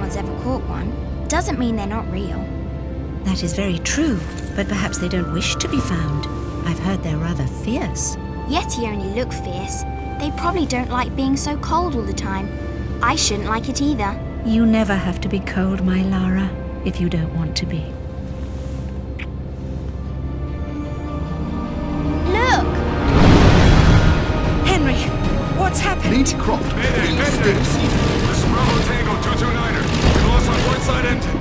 one's ever caught one doesn't mean they're not real. That is very true, but perhaps they don't wish to be found. I've heard they're rather fierce. Yeti only look fierce. They probably don't like being so cold all the time. I shouldn't like it either. You never have to be cold, my Lara, if you don't want to be. Look! Henry, what's happened? Lead Croft. Mayday, mayday! This is Bravo Tango 229er. We lost our port side engine.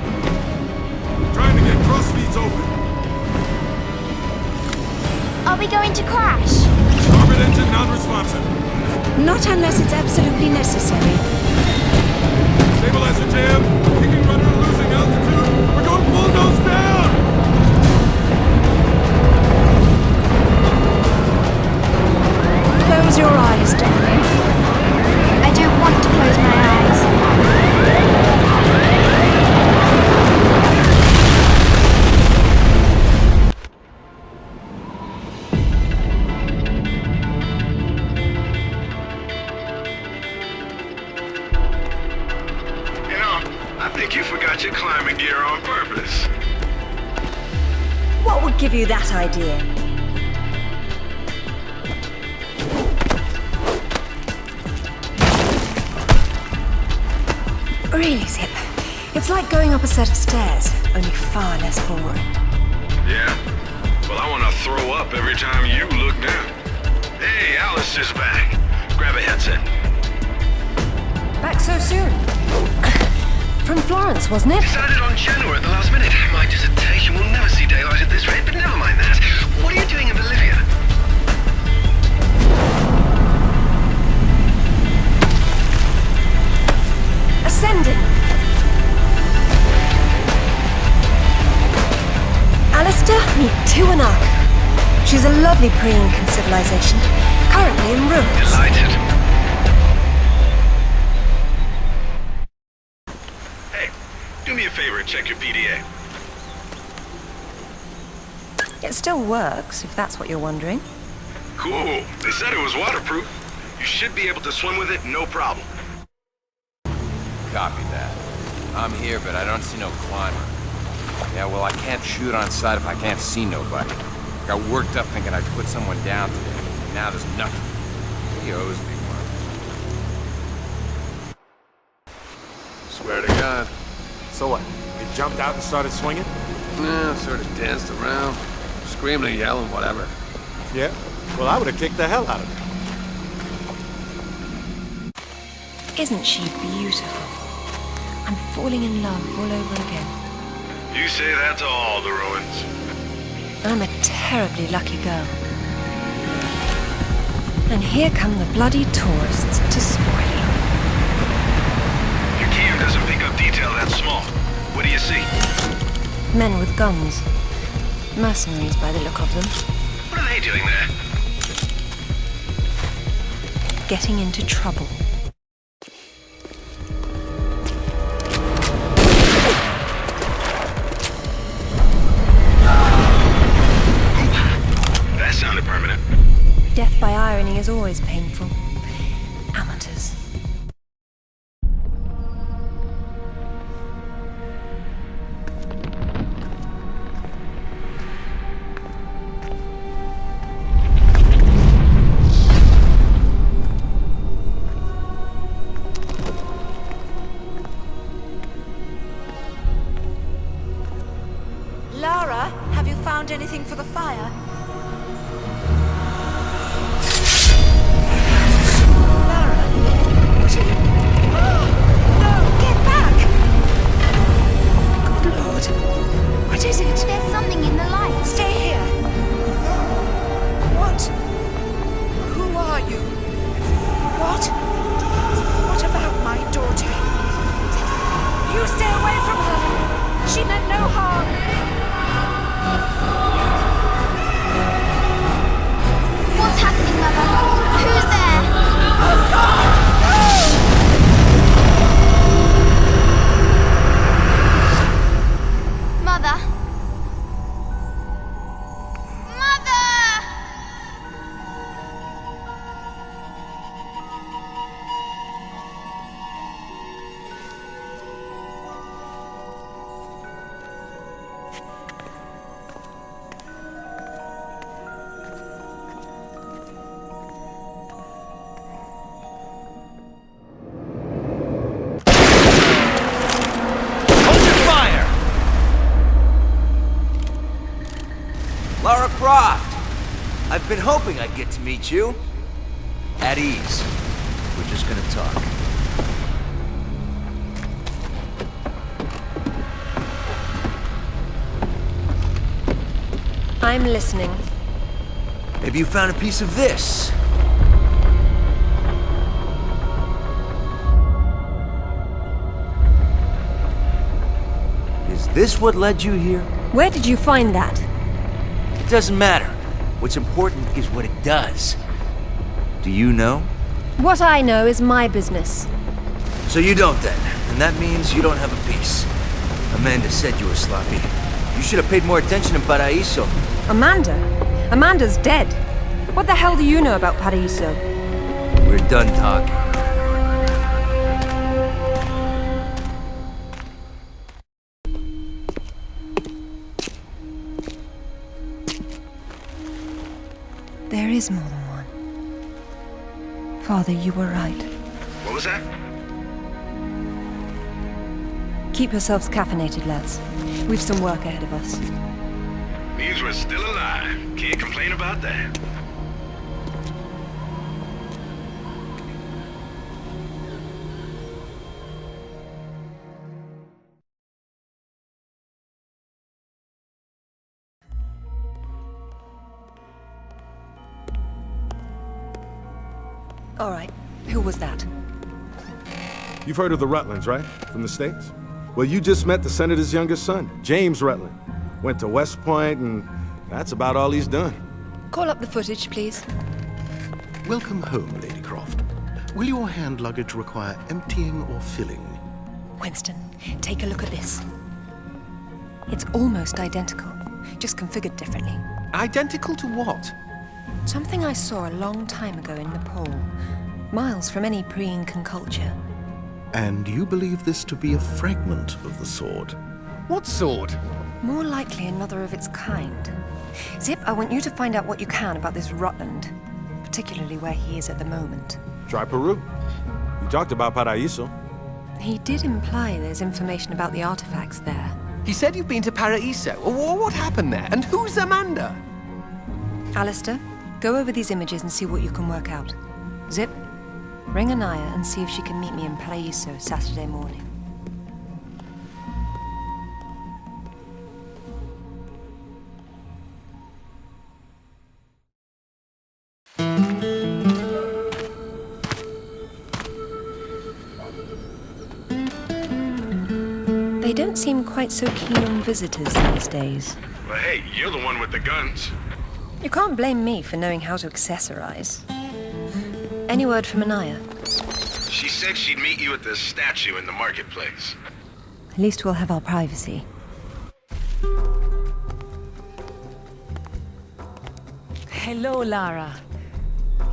Trying to get cross feeds open. Are we going to crash? Starboard engine non-responsive. Not unless it's absolutely necessary. Stabilizer jam. Kicking rudder and losing altitude. We're going full nose down! Close your eyes, darling. I don't want to close my eyes. I think you forgot your climbing gear on purpose. What would give you that idea? Really, Zip. It's like going up a set of stairs, only far less boring. Yeah? Well, I want to throw up every time you look down. Hey, Alice is back. Grab a headset. Back so soon? From Florence, wasn't it? Decided on Genoa at the last minute. My dissertation will never see daylight at this rate, but never mind that. What are you doing in Bolivia? Ascending. Alistair, meet Tuanak. She's a lovely pre-Incan civilization, currently in ruins. Delighted. Do me a favor and check your PDA. It still works, if that's what you're wondering. Cool. They said it was waterproof. You should be able to swim with it, no problem. Copy that. I'm here, but I don't see no climber. Yeah, well, I can't shoot on sight if I can't see nobody. Got worked up thinking I'd put someone down today. Now there's nothing. He owes me one. Swear to God. So what? You jumped out and started swinging? Yeah, sort of danced around. Screaming and yelling, whatever. Yeah? Well, I would have kicked the hell out of her. Isn't she beautiful? I'm falling in love all over again. You say that to all the ruins. I'm a terribly lucky girl. And here come the bloody tourists to spoil it. Your gear doesn't pick up detail that small. What do you see? Men with guns. Mercenaries by the look of them. What are they doing there? Getting into trouble. That sounded permanent. Death by irony is always painful. Amateurs. Lara, have you found anything for the fire? Lara, what are you... No, get back! Good Lord. What is it? There's something in the light. Stay here. What? Who are you? What? What about my daughter? You stay away from her. She meant no harm. What's happening, Mother? Who's there? Mother? Mother! Been hoping I'd get to meet you. At ease. We're just gonna talk. I'm listening. Maybe you found a piece of this. Is this what led you here? Where did you find that? It doesn't matter. What's important is what it does. Do you know? What I know is my business. So you don't then, and that means you don't have a piece. Amanda said you were sloppy. You should have paid more attention in Paraíso. Amanda? Amanda's dead. What the hell do you know about Paraíso? We're done talking. There is more than one. Father, you were right. What was that? Keep yourselves caffeinated, lads. We've some work ahead of us. Means we're still alive. Can't complain about that. All right, who was that? You've heard of the Rutlands, right? From the States? Well, you just met the senator's youngest son, James Rutland. Went to West Point, and that's about all he's done. Call up the footage, please. Welcome home, Lady Croft. Will your hand luggage require emptying or filling? Winston, take a look at this. It's almost identical, just configured differently. Identical to what? Something I saw a long time ago in Nepal, miles from any pre-Incan culture. And you believe this to be a fragment of the sword? What sword? More likely another of its kind. Zip, I want you to find out what you can about this Rutland, particularly where he is at the moment. Try Peru. You talked about Paraíso. He did imply there's information about the artifacts there. He said you've been to Paraíso. What happened there? And who's Amanda? Alistair, go over these images and see what you can work out. Zip, ring Anaya and see if she can meet me in Paraíso Saturday morning. They don't seem quite so keen on visitors these days. Well, hey, you're the one with the guns. You can't blame me for knowing how to accessorize. Any word from Anaya? She said she'd meet you at the statue in the marketplace. At least we'll have our privacy. Hello, Lara.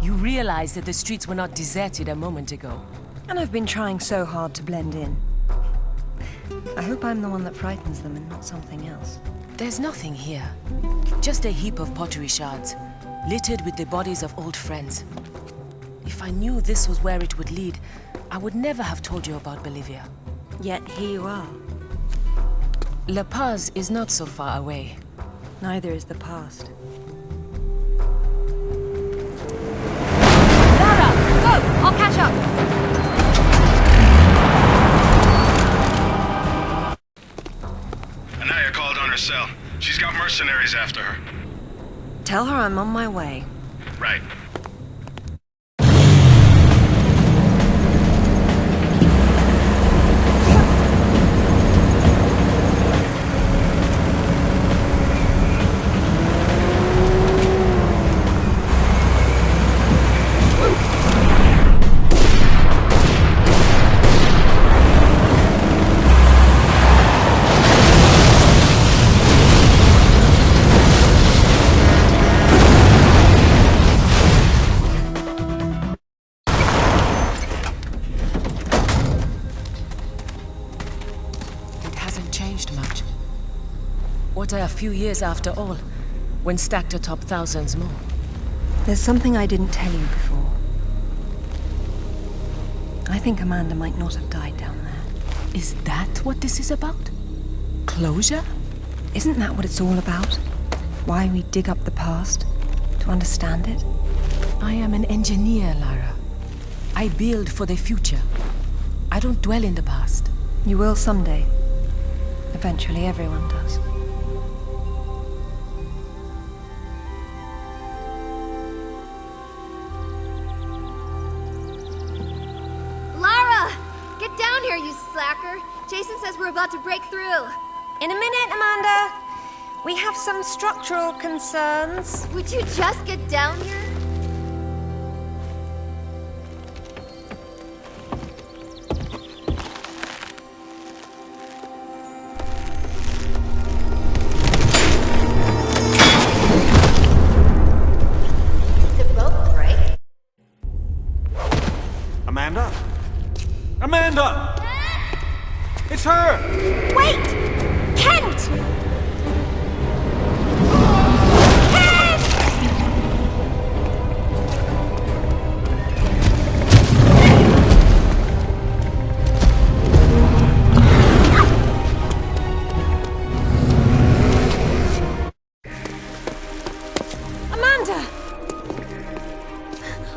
You realize that the streets were not deserted a moment ago. And I've been trying so hard to blend in. I hope I'm the one that frightens them and not something else. There's nothing here. Just a heap of pottery shards, littered with the bodies of old friends. If I knew this was where it would lead, I would never have told you about Bolivia. Yet here you are. La Paz is not so far away. Neither is the past. Lara, go! I'll catch up! Anaya called on her cell. She's got mercenaries after her. Tell her I'm on my way. Right. What are a few years after all, when stacked atop thousands more? There's something I didn't tell you before. I think Amanda might not have died down there. Is that what this is about? Closure? Isn't that what it's all about? Why we dig up the past? To understand it? I am an engineer, Lara. I build for the future. I don't dwell in the past. You will someday. Eventually, everyone does. Lara! Get down here, you slacker! Jason says we're about to break through. In a minute, Amanda. We have some structural concerns. Would you just get down here? Did both break? Amanda? Amanda! It's her! Wait! Kent!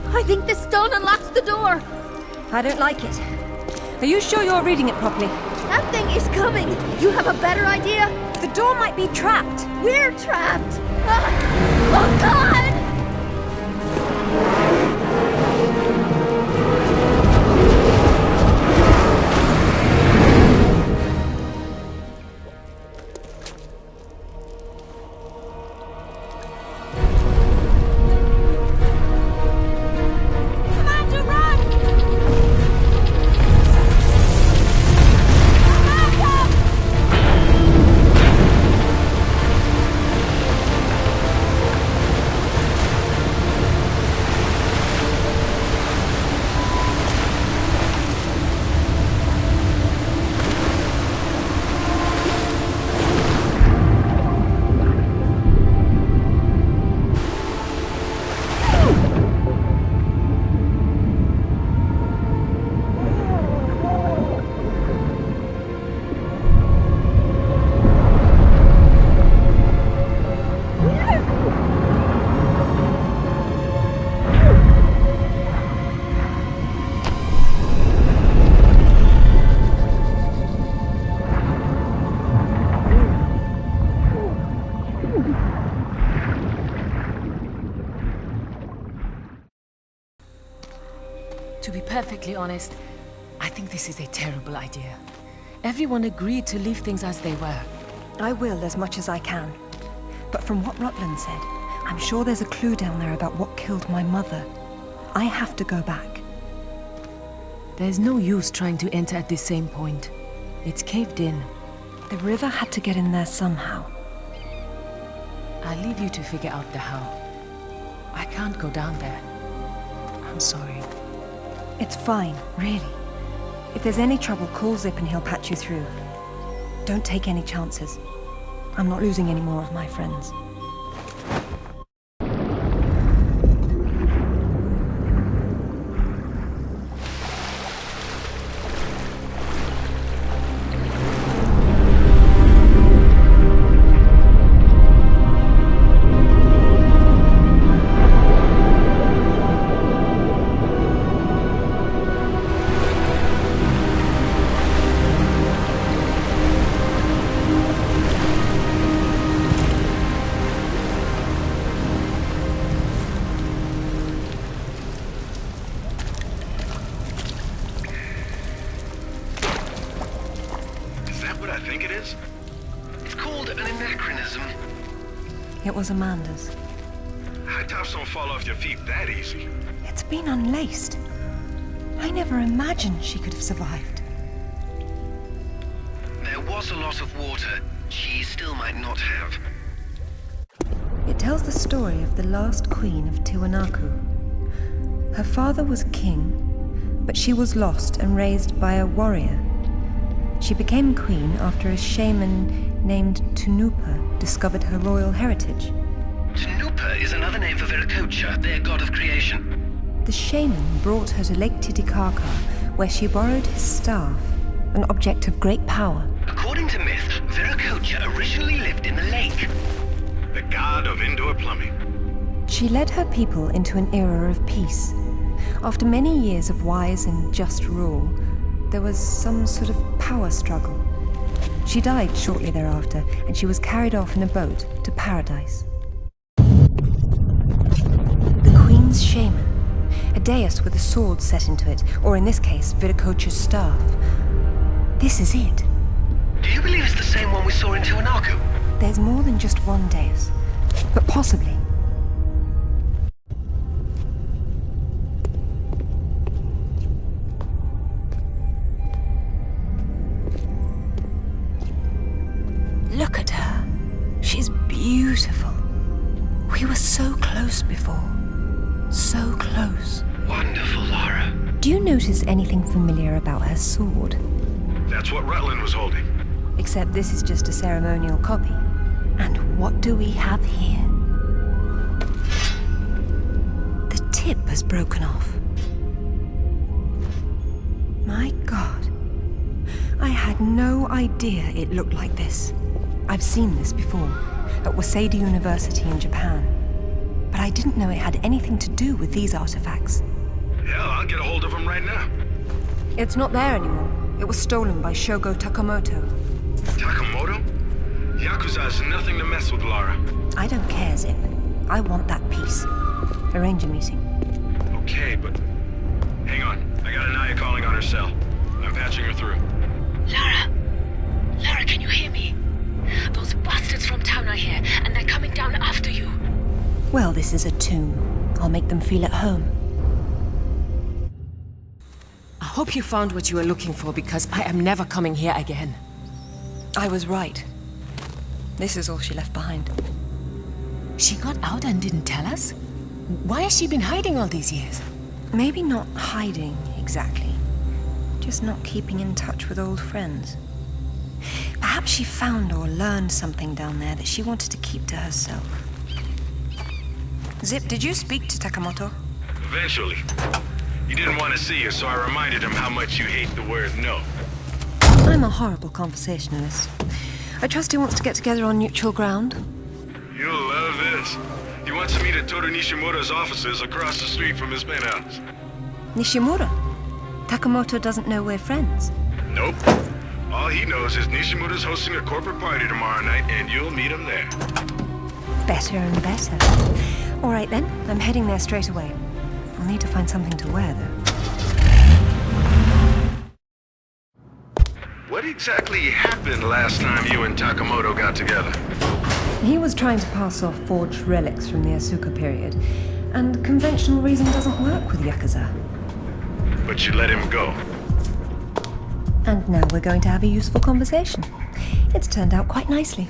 I think this stone unlocks the door. I don't like it. Are you sure you're reading it properly? That thing is coming. You have a better idea? The door might be trapped. We're trapped. Oh, God! To be perfectly honest, I think this is a terrible idea. Everyone agreed to leave things as they were. I will as much as I can. But from what Rutland said, I'm sure there's a clue down there about what killed my mother. I have to go back. There's no use trying to enter at the same point. It's caved in. The river had to get in there somehow. I'll leave you to figure out the how. I can't go down there. I'm sorry. It's fine, really. If there's any trouble, call Zip and he'll patch you through. Don't take any chances. I'm not losing any more of my friends. It was Amanda's. High tops don't fall off your feet that easy. It's been unlaced. I never imagined she could have survived. There was a lot of water. She still might not have. It tells the story of the last queen of Tiwanaku. Her father was king, but she was lost and raised by a warrior. She became queen after a shaman named Tunupa discovered her royal heritage. Tunupa is another name for Viracocha, their god of creation. The shaman brought her to Lake Titicaca, where she borrowed his staff, an object of great power. According to myth, Viracocha originally lived in the lake. The god of indoor plumbing. She led her people into an era of peace. After many years of wise and just rule, there was some sort of power struggle. She died shortly thereafter, and she was carried off in a boat to paradise. The Queen's shaman, a dais with a sword set into it, or in this case, Viracocha's staff. This is it. Do you believe it's the same one we saw in Tiwanaku? There's more than just one dais, but possibly. Look at her. She's beautiful. We were so close before. So close. Wonderful, Lara. Do you notice anything familiar about her sword? That's what Rutland was holding. Except this is just a ceremonial copy. And what do we have here? The tip has broken off. My God. I had no idea it looked like this. I've seen this before, at Waseda University in Japan. But I didn't know it had anything to do with these artifacts. Hell, I'll get a hold of him right now. It's not there anymore. It was stolen by Shogo Takamoto. Takamoto? Yakuza's nothing to mess with, Lara. I don't care, Zip. I want that piece. Arrange a meeting. Okay, but... Hang on. I got Anaya calling on her cell. I'm patching her through. Lara! Lara, can you hear me? Those bastards from town are here, and they're coming down after you. Well, this is a tomb. I'll make them feel at home. I hope you found what you were looking for, because I am never coming here again. I was right. This is all she left behind. She got out and didn't tell us? Why has she been hiding all these years? Maybe not hiding, exactly. Just not keeping in touch with old friends. Perhaps she found or learned something down there that she wanted to keep to herself. Zip, did you speak to Takamoto? Eventually. He didn't want to see you, so I reminded him how much you hate the word no. I'm a horrible conversationalist. I trust he wants to get together on neutral ground. You'll love this. He wants to meet at Toru Nishimura's offices across the street from his penthouse. Nishimura? Takamoto doesn't know we're friends. Nope. All he knows is Nishimura's hosting a corporate party tomorrow night, and you'll meet him there. Better and better. All right then, I'm heading there straight away. I'll need to find something to wear, though. What exactly happened last time you and Takamoto got together? He was trying to pass off forged relics from the Asuka period, and conventional reason doesn't work with Yakuza. But you let him go. And now we're going to have a useful conversation. It's turned out quite nicely.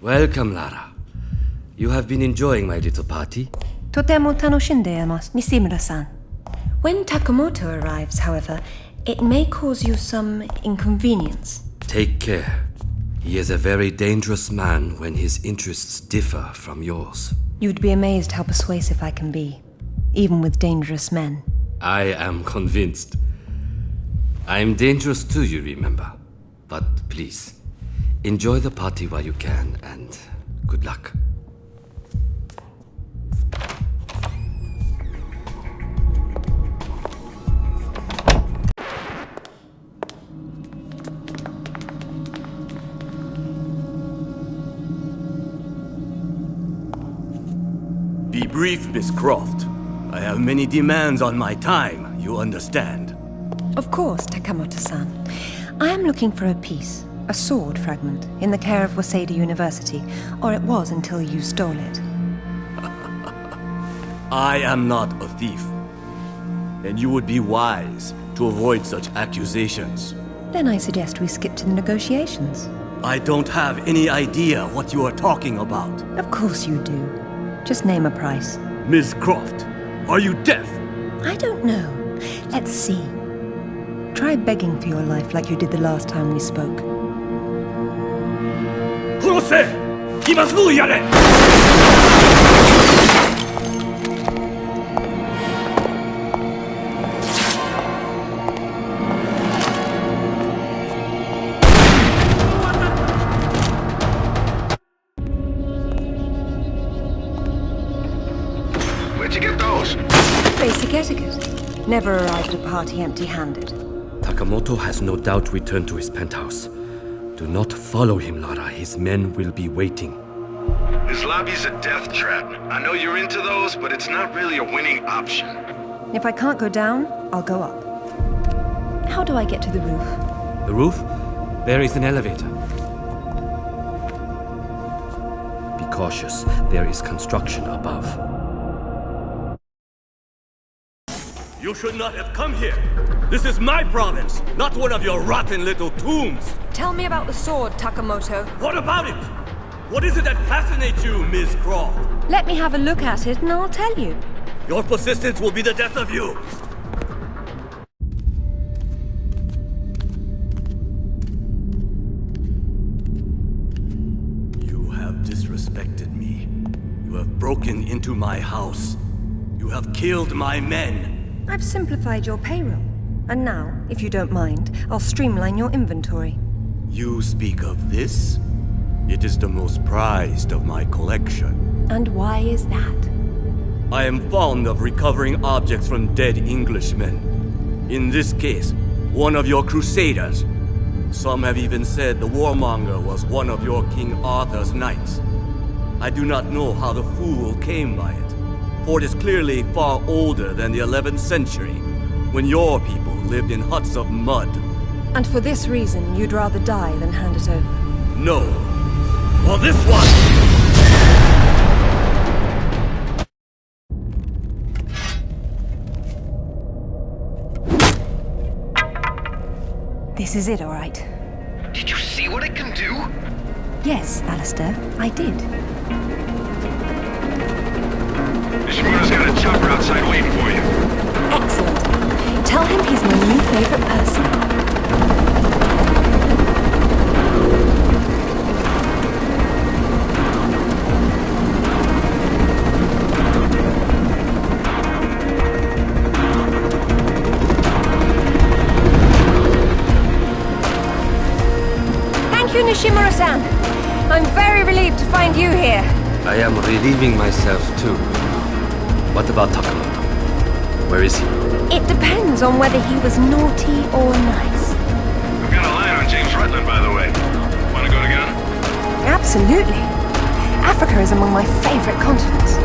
Welcome, Lara. You have been enjoying my little party? Totemo tanoshindeimasu, Nishimura-san. When Takamoto arrives, however, it may cause you some inconvenience. Take care. He is a very dangerous man when his interests differ from yours. You'd be amazed how persuasive I can be, even with dangerous men. I am convinced. I'm dangerous too, you remember. But please, enjoy the party while you can, and good luck. Be brief, Miss Croft. I have many demands on my time, you understand. Of course, Takamoto-san. I am looking for a piece, a sword fragment, in the care of Waseda University, or it was until you stole it. I am not a thief. And you would be wise to avoid such accusations. Then I suggest we skip to the negotiations. I don't have any idea what you are talking about. Of course you do. Just name a price. Miss Croft, are you deaf? I don't know. Let's see. Try begging for your life like you did the last time we spoke. etiquette. Never arrive at a party empty-handed. Takamoto has no doubt returned to his penthouse. Do not follow him, Lara. His men will be waiting. His lobby's a death trap. I know you're into those, but it's not really a winning option. If I can't go down, I'll go up. How do I get to the roof? The roof? There is an elevator. Be cautious. There is construction above. You should not have come here. This is my province, not one of your rotten little tombs. Tell me about the sword, Takamoto. What about it? What is it that fascinates you, Miss Croft? Let me have a look at it and I'll tell you. Your persistence will be the death of you. You have disrespected me. You have broken into my house. You have killed my men. I've simplified your payroll. And now, if you don't mind, I'll streamline your inventory. You speak of this? It is the most prized of my collection. And why is that? I am fond of recovering objects from dead Englishmen. In this case, one of your crusaders. Some have even said the warmonger was one of your King Arthur's knights. I do not know how the fool came by it, for it is clearly far older than the 11th century, when your people lived in huts of mud. And for this reason, you'd rather die than hand it over? No. For this one! This is it, all right. Did you see what it can do? Yes, Alistair, I did. Nishimura's got a chopper outside waiting for you. Excellent. Tell him he's my new favorite person. Thank you, Nishimura-san. I'm very relieved to find you here. I am relieving myself too. What about Takamoto? Where is he? It depends on whether he was naughty or nice. I've got a line on James Rutland, by the way. Want to go together? Absolutely. Africa is among my favorite continents.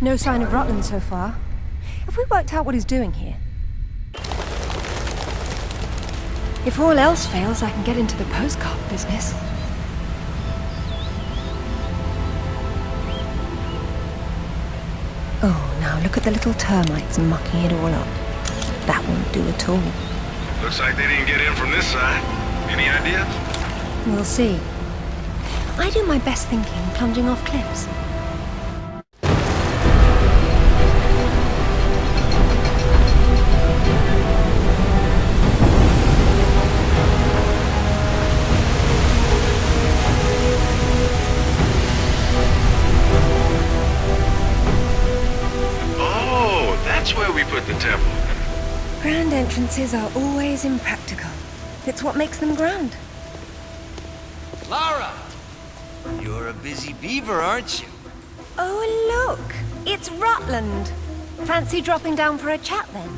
No sign of Rutland so far. Have we worked out what he's doing here? If all else fails, I can get into the postcard business. Oh, now look at the little termites mucking it all up. That won't do at all. Looks like they didn't get in from this side. Any idea? We'll see. I do my best thinking plunging off cliffs. Grand entrances are always impractical. It's what makes them grand. Lara! You're a busy beaver, aren't you? Oh, look! It's Rutland! Fancy dropping down for a chat, then?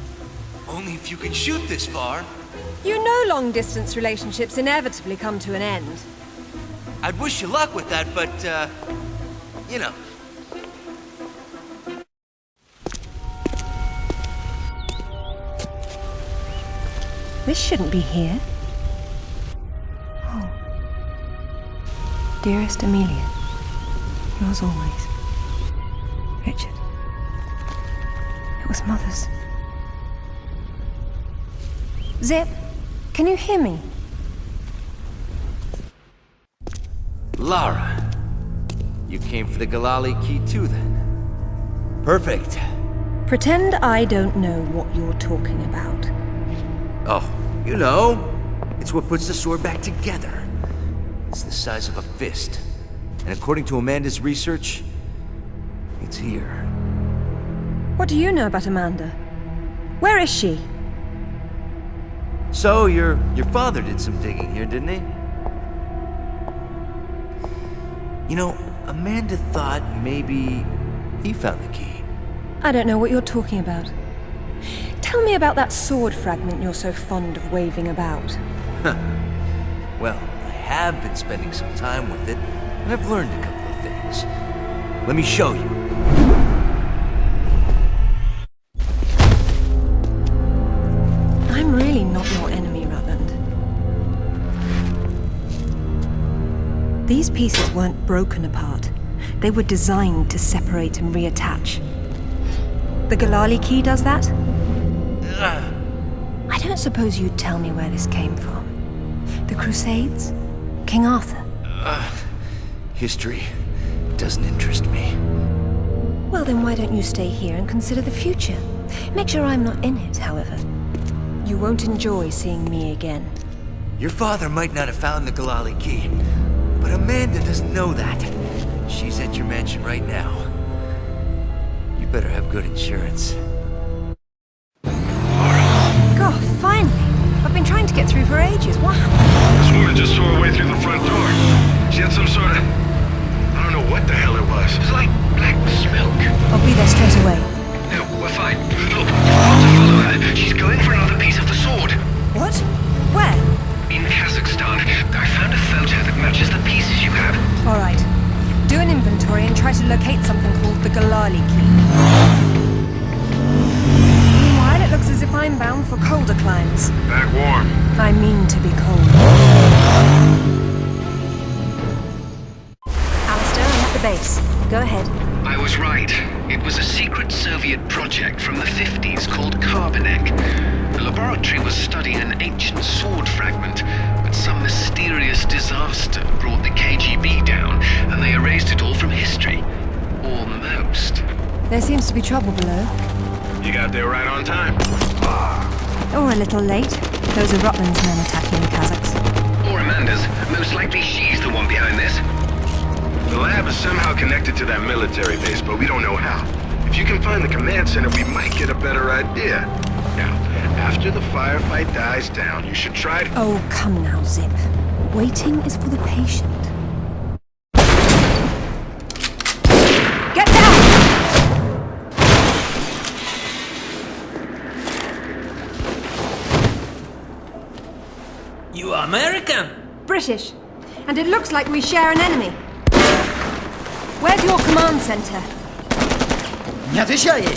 Only if you can shoot this far. You know long-distance relationships inevitably come to an end. I'd wish you luck with that, but, you know. This shouldn't be here. Oh. Dearest Amelia, yours always. Richard. It was Mother's. Zip, can you hear me? Lara. You came for the Ghalali Key too, then? Perfect. Pretend I don't know what you're talking about. Oh, you know. It's what puts the sword back together. It's the size of a fist. And according to Amanda's research, it's here. What do you know about Amanda? Where is she? So, your father did some digging here, didn't he? You know, Amanda thought maybe he found the key. I don't know what you're talking about. Tell me about that sword fragment you're so fond of waving about. Well, I have been spending some time with it, and I've learned a couple of things. Let me show you. I'm really not your enemy, Rutland. These pieces weren't broken apart. They were designed to separate and reattach. The Ghalali Key does that? I don't suppose you'd tell me where this came from. The Crusades? King Arthur? History doesn't interest me. Well, then why don't you stay here and consider the future? Make sure I'm not in it, however. You won't enjoy seeing me again. Your father might not have found the Ghalali Key, but Amanda doesn't know that. She's at your mansion right now. You better have good insurance. God, finally! I've been trying to get through for ages. What happened? This woman just tore her way through the front door. She had some sort of... I don't know what the hell it was. It was like black smoke. I'll be there straight away. No, we're fine. Look, you've got to follow her. She's going for another piece of the sword. What? Where? In Kazakhstan. I found a photo that matches the pieces you have. All right. Do an inventory and try to locate something called the Ghalali Key. Meanwhile, it looks as if I'm bound for colder climes. Back warm. I mean to be cold. Alistair, I'm at the base. Go ahead. I was right. It was a secret Soviet project from the 50s called Carbonek. The laboratory was studying an ancient sword fragment, but some mysterious disaster brought the KGB down, and they erased it all from history. Almost. There seems to be trouble below. You got there right on time. Or a little late. Those are Rutland's men attacking the Kazakhs. Or Amanda's. Most likely she's the one behind this. The lab is somehow connected to that military base, but we don't know how. If you can find the command center, we might get a better idea. Now, after the firefight dies down, you should try to... Oh, come now, Zip. Waiting is for the patient. Get down! You are American? British. And it looks like we share an enemy. Where's your command center? Не отвечай ей!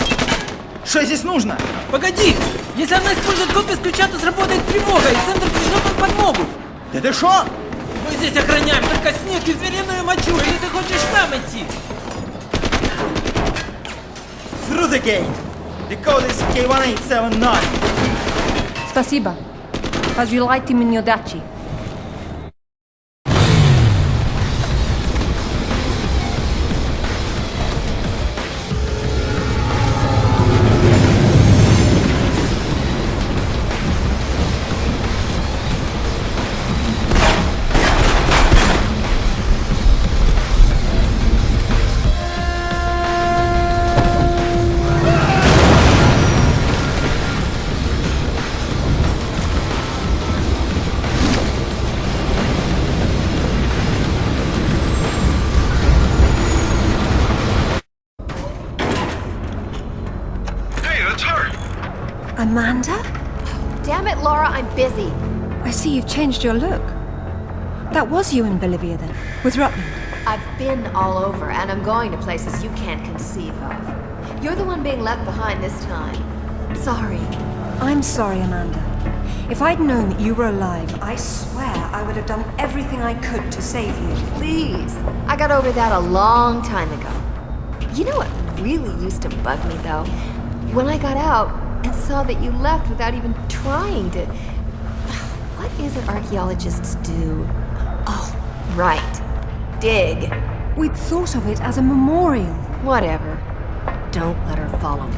Что здесь нужно? Погоди! Если она использует код без ключа, то сработает тревога, и центр пришлет нам подмогу! Да ты шо? Мы здесь охраняем только снег и звериную мочу, или ты хочешь сам идти? Through the gate! The code is K1879! Спасибо. Разжилайте мне удачи. Amanda? Damn it, Laura, I'm busy. I see you've changed your look. That was you in Bolivia then, with Rutland. I've been all over, and I'm going to places you can't conceive of. You're the one being left behind this time. Sorry. I'm sorry, Amanda. If I'd known that you were alive, I swear I would have done everything I could to save you. Please. I got over that a long time ago. You know what really used to bug me, though? When I got out and saw that you left without even trying to... What is it archaeologists do? Oh, right. Dig. We'd thought of it as a memorial. Whatever. Don't let her follow me.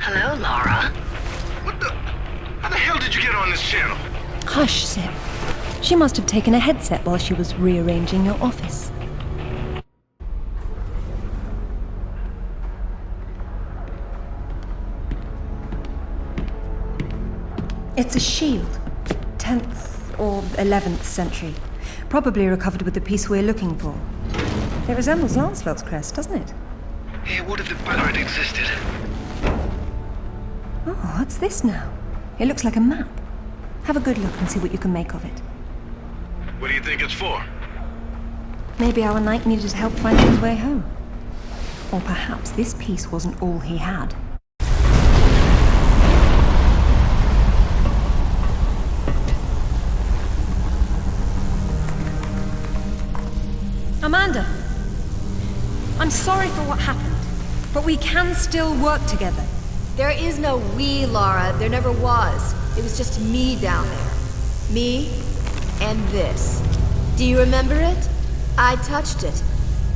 Hello, Laura. What the... How the hell did you get on this channel? Hush, Zip. She must have taken a headset while she was rearranging your office. It's a shield. 10th or 11th century. Probably recovered with the piece we're looking for. It resembles Lancelot's crest, doesn't it? It would have if Banner had existed. Oh, what's this now? It looks like a map. Have a good look and see what you can make of it. What do you think it's for? Maybe our knight needed help finding his way home. Or perhaps this piece wasn't all he had. Amanda! I'm sorry for what happened, but we can still work together. There is no we, Lara. There never was. It was just me down there. Me and this. Do you remember it? I touched it,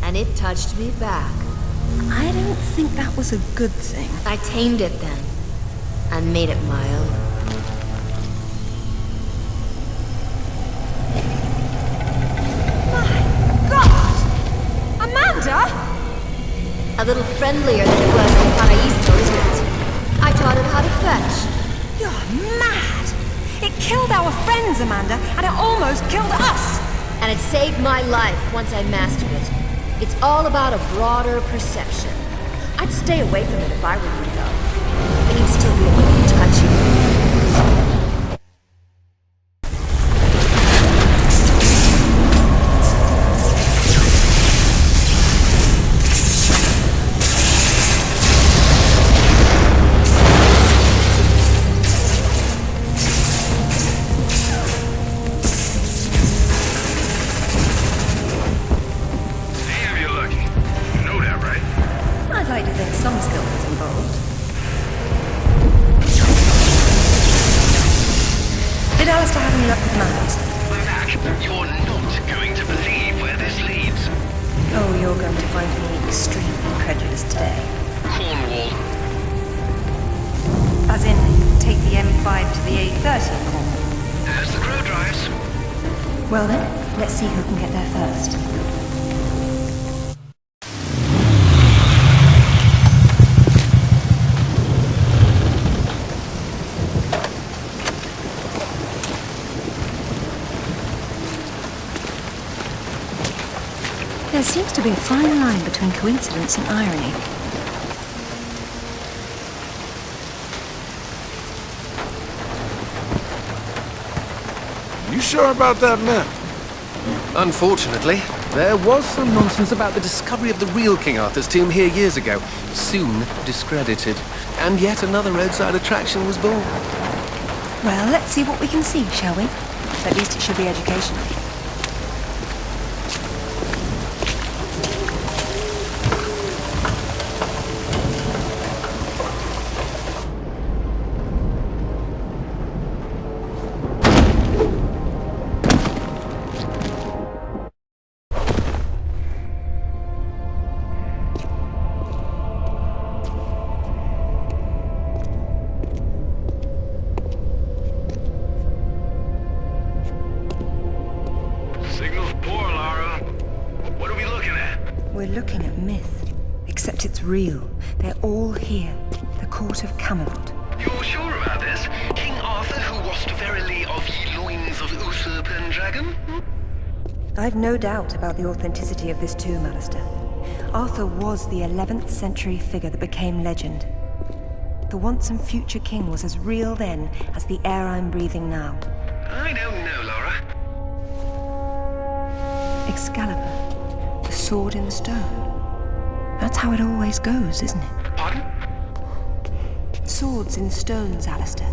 and it touched me back. I don't think that was a good thing. I tamed it then, and made it my own. My God! Amanda! A little friendlier than it was in Paraíso, isn't it? I taught it how to fetch. You're mad! It killed our friends, Amanda, and it almost killed us! And it saved my life once I mastered it. It's all about a broader perception. I'd stay away from it if I were you, though. It can still be a little touchy. You're not going to believe where this leads. Oh, you're going to find me extremely incredulous today. Cornwall. As in, take the M5 to the A30, Cornwall? As the crow drives. Well then, let's see who can get there first. There seems to be a fine line between coincidence and irony. You sure about that map? Unfortunately, there was some nonsense about the discovery of the real King Arthur's tomb here years ago, soon discredited. And yet another roadside attraction was born. Well, let's see what we can see, shall we? At least it should be educational. We're looking at myth, except it's real. They're all here. The court of Camelot. You're sure about this? King Arthur, who wast verily of ye loins of Uther Pendragon? I've no doubt about the authenticity of this tomb, Alistair. Arthur was the 11th century figure that became legend. The once and future king was as real then as the air I'm breathing now. I don't know, Laura. Excalibur. The sword in the stone. That's how it always goes, isn't it? Pardon? Swords in stones, Alistair.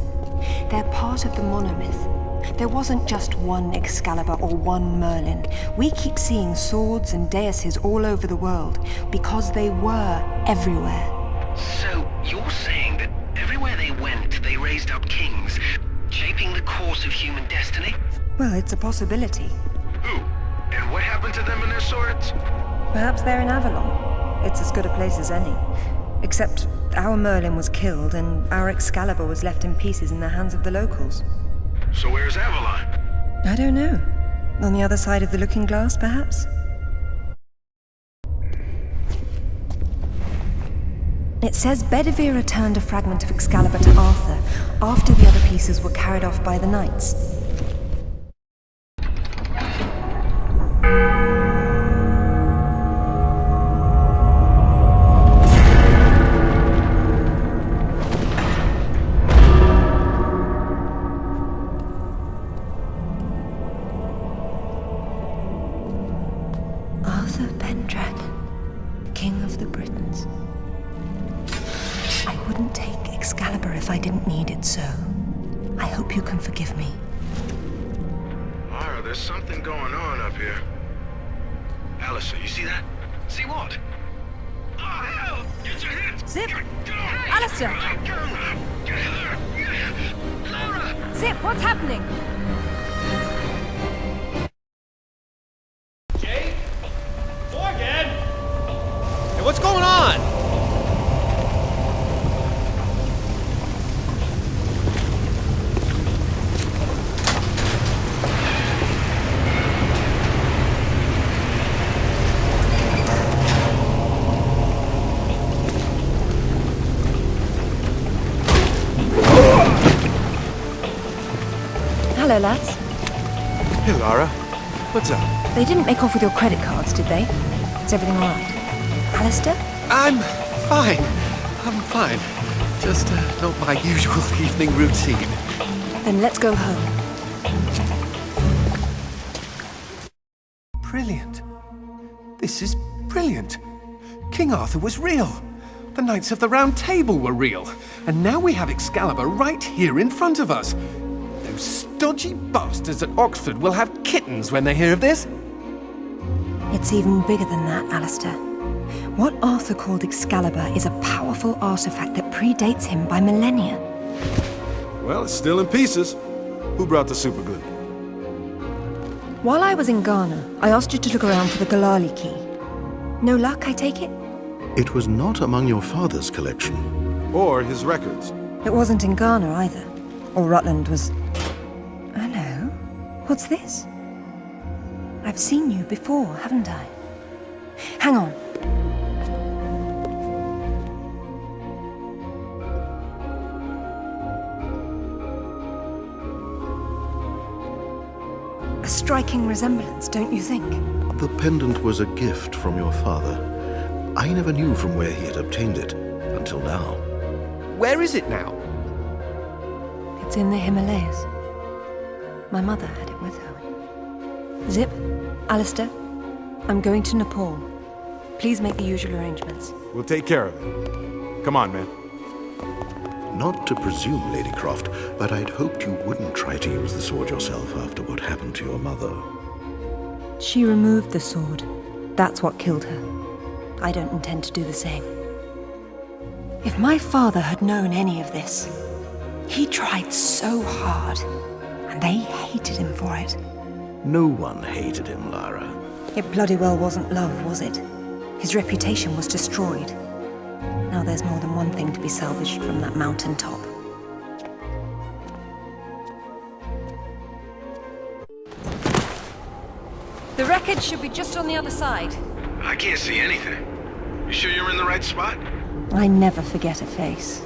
They're part of the monomyth. There wasn't just one Excalibur or one Merlin. We keep seeing swords and daises all over the world because they were everywhere. So, you're saying that everywhere they went, they raised up kings, shaping the course of human destiny? Well, it's a possibility. Who? And what happened to them and their swords? Perhaps they're in Avalon. It's as good a place as any. Except our Merlin was killed and our Excalibur was left in pieces in the hands of the locals. So where's Avalon? I don't know. On the other side of the looking glass, perhaps? It says Bedivere returned a fragment of Excalibur to Arthur after the other pieces were carried off by the knights. Arthur Pendragon, King of the Britons. I wouldn't take Excalibur if I didn't need it so. I hope you can forgive me. Mara, there's something going on up here. Alistair, you see that? See what? Oh, hell! Get your hands! Zip! Go! Alistair! Get her! Laura! Zip, what's happening? Jake? Morgan? Hey, what's going on? Hello, lads. Hey, Lara. What's up? They didn't make off with your credit cards, did they? Is everything all right? Alistair? I'm fine. I'm fine. Just not my usual evening routine. Then let's go home. Brilliant. This is brilliant. King Arthur was real. The Knights of the Round Table were real. And now we have Excalibur right here in front of us. Those stodgy bastards at Oxford will have kittens when they hear of this. It's even bigger than that, Alistair. What Arthur called Excalibur is a powerful artifact that predates him by millennia. Well, it's still in pieces. Who brought the superglue? While I was in Ghana, I asked you to look around for the Ghalali Key. No luck, I take it? It was not among your father's collection. Or his records. It wasn't in Ghana either. Or Rutland was... Hello? What's this? I've seen you before, haven't I? Hang on. A striking resemblance, don't you think? The pendant was a gift from your father. I never knew from where he had obtained it, until now. Where is it now? It's in the Himalayas. My mother had it with her. Zip, Alistair, I'm going to Nepal. Please make the usual arrangements. We'll take care of it. Come on, man. Not to presume, Lady Croft, but I'd hoped you wouldn't try to use the sword yourself after what happened to your mother. She removed the sword. That's what killed her. I don't intend to do the same. If my father had known any of this, he tried so hard, and they hated him for it. No one hated him, Lara. It bloody well wasn't love, was it? His reputation was destroyed. Now there's more than one thing to be salvaged from that mountain top. The wreckage should be just on the other side. I can't see anything. You sure you're in the right spot? I never forget a face.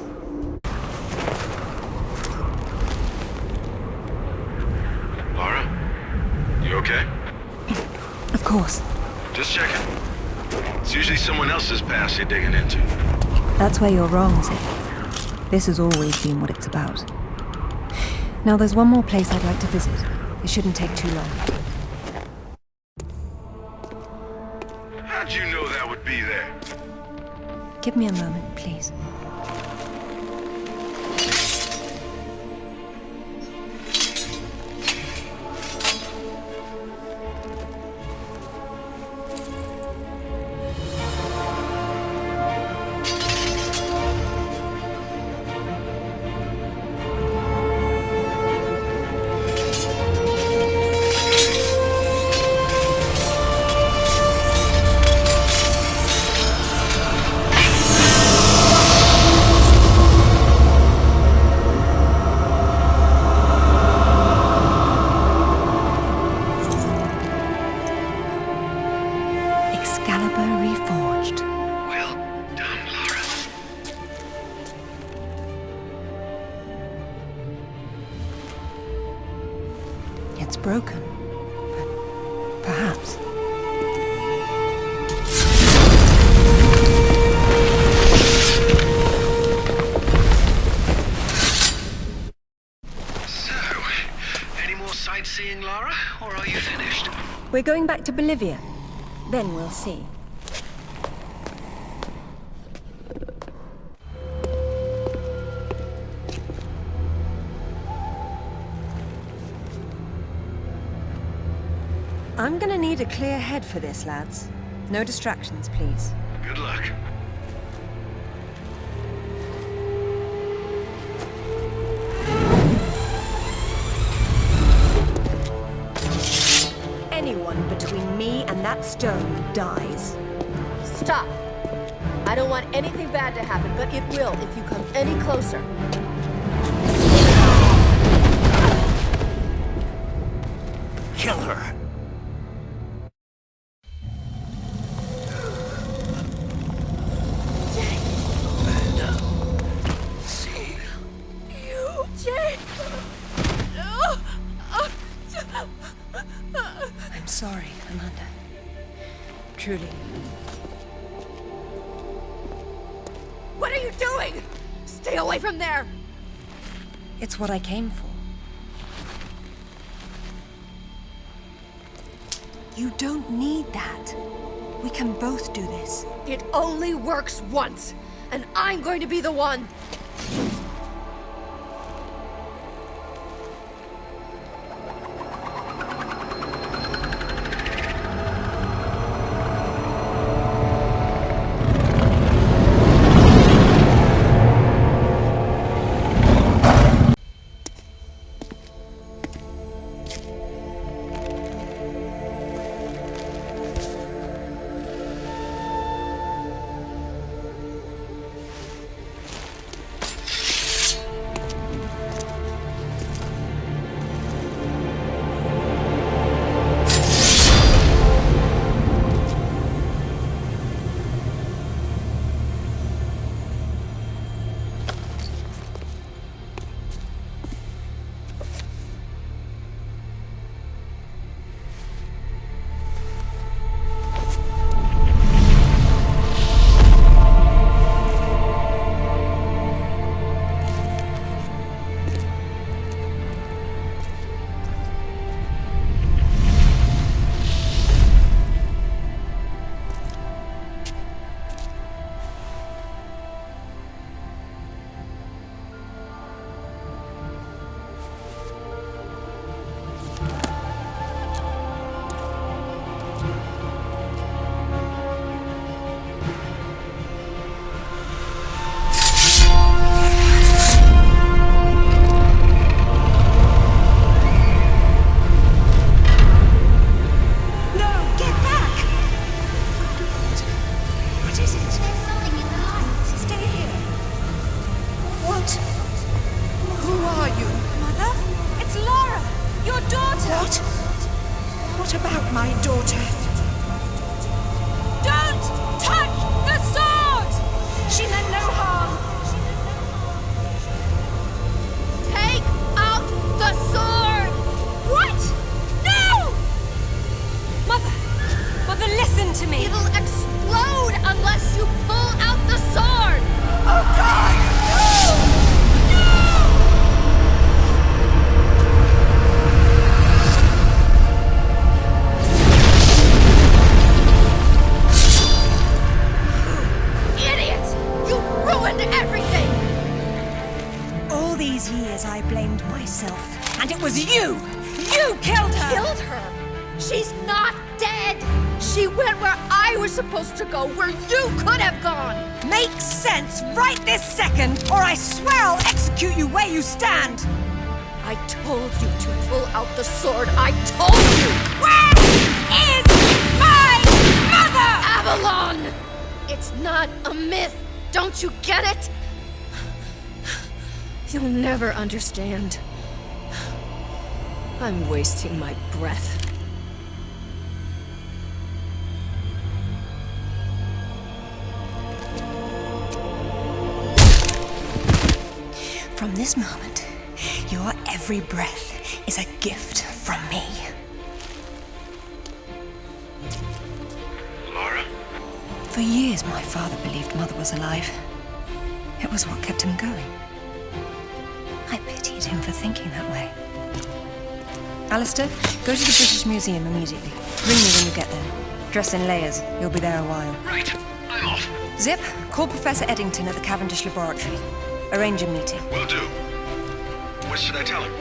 Laura? You okay? Of course. Just checking. It's usually someone else's past you're digging into. That's where you're wrong, Zip. This has always been what it's about. Now there's one more place I'd like to visit. It shouldn't take too long. How'd you know that would be there? Give me a moment, please. broken. But perhaps. Sightseeing, Lara, or are you finished? We're going back to Bolivia. Then we'll see. I'm gonna need a clear head for this, lads. No distractions, please. Good luck. Anyone between me and that stone dies. Stop! I don't want anything bad to happen, but it will if you come any closer. Kill her! I'm sorry, Amanda. Truly. What are you doing? Stay away from there! It's what I came for. You don't need that. We can both do this. It only works once, and I'm going to be the one. What about my daughter? Don't touch the sword! She meant no harm. Take out the sword! What? No! Mother, listen to me. It'll explode unless you pull out the sword! Oh, God! No! Years I blamed myself, and it was you! You killed her! Killed her? She's not dead! She went where I was supposed to go, where you could have gone! Makes sense right this second, or I swear I'll execute you where you stand! I told you to pull out the sword. I told you! Where is my mother? Avalon! It's not a myth. Don't you get it? You'll never understand. I'm wasting my breath. From this moment, Your every breath is a gift from me. Laura? For years, my father believed Mother was alive. It was what kept him going. I pitied him for thinking that way. Alistair, go to the British Museum immediately. Ring me when you get there. Dress in layers. You'll be there a while. Right. I'm off. Zip, call Professor Eddington at the Cavendish Laboratory. Arrange a meeting. Will do. What should I tell him?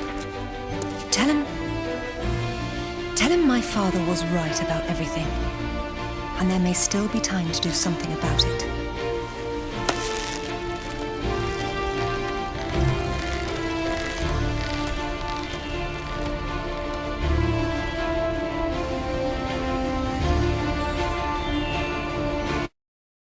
Tell him my father was right about everything. And there may still be time to do something about it.